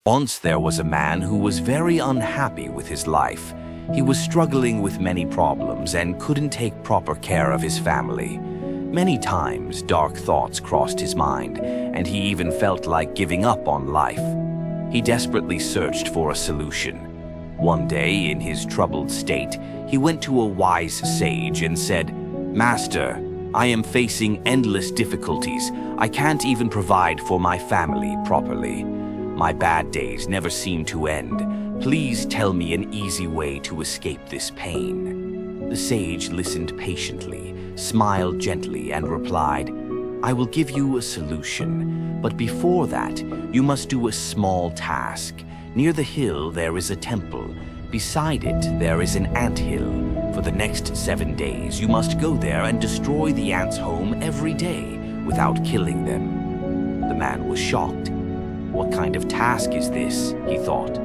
Once there was a man who was very unhappy with his life. He was struggling with many problems and couldn't take proper care of his family. Many times, dark thoughts crossed his mind, and he even felt like giving up on life. He desperately searched for a solution. One day, in his troubled state, he went to a wise sage and said, "Master, I am facing endless difficulties. I can't even provide for my family properly. My bad days never seem to end. Please tell me an easy way to escape this pain." The sage listened patiently, smiled gently, and replied, "I will give you a solution, but before that, you must do a small task. Near the hill there is a temple. Beside it there is an anthill. For the next 7 days, you must go there and destroy the ants' home every day without killing them." The man was shocked. "What kind of task is this?" he thought.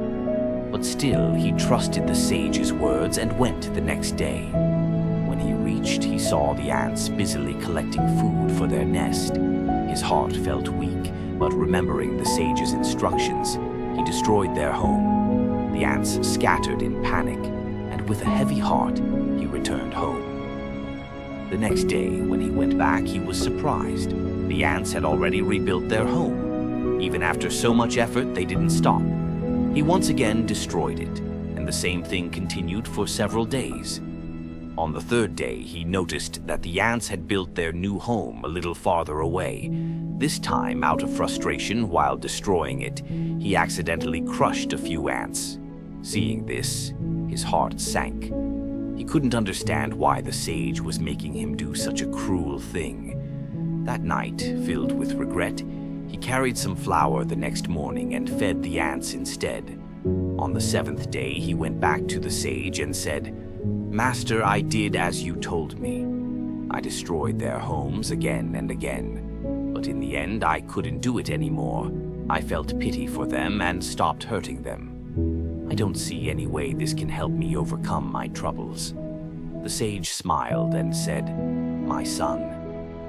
But still, he trusted the sage's words and went the next day. When he reached, he saw the ants busily collecting food for their nest. His heart felt weak, but remembering the sage's instructions, he destroyed their home. The ants scattered in panic, and with a heavy heart, he returned home. The next day, when he went back, he was surprised. The ants had already rebuilt their home. Even after so much effort, they didn't stop. He once again destroyed it, and the same thing continued for several days. On the third day, he noticed that the ants had built their new home a little farther away. This time, out of frustration while destroying it, he accidentally crushed a few ants. Seeing this, his heart sank. He couldn't understand why the sage was making him do such a cruel thing. That night, filled with regret, he carried some flour the next morning and fed the ants instead. On the 7th day, he went back to the sage and said, "Master, I did as you told me. I destroyed their homes again and again. But in the end, I couldn't do it anymore. I felt pity for them and stopped hurting them. I don't see any way this can help me overcome my troubles." The sage smiled and said, "My son,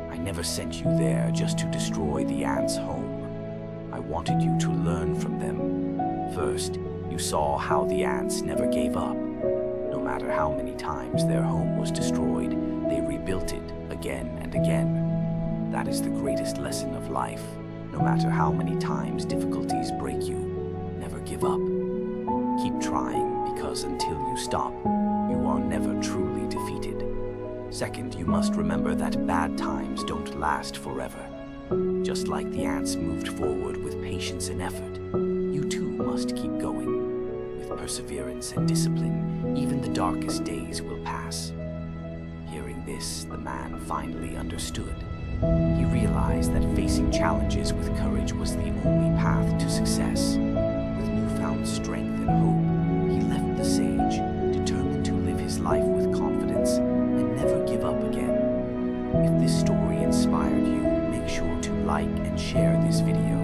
I never sent you there just to destroy the ants' home. I wanted you to learn from them. First, you saw how the ants never gave up. No matter how many times their home was destroyed, they rebuilt it again and again. That is the greatest lesson of life. No matter how many times difficulties break you, never give up. Keep trying, because until you stop, you are never truly defeated. Second, you must remember that bad times don't last forever. Just like the ants moved forward with patience and effort, you too must keep going. With perseverance and discipline, even the darkest days will pass." Hearing this, the man finally understood. He realized that facing challenges with courage was the only path to success. With newfound strength and hope, he left the sage, determined to live his life with confidence and never give up again. If this story inspired you, make sure to like and share this video.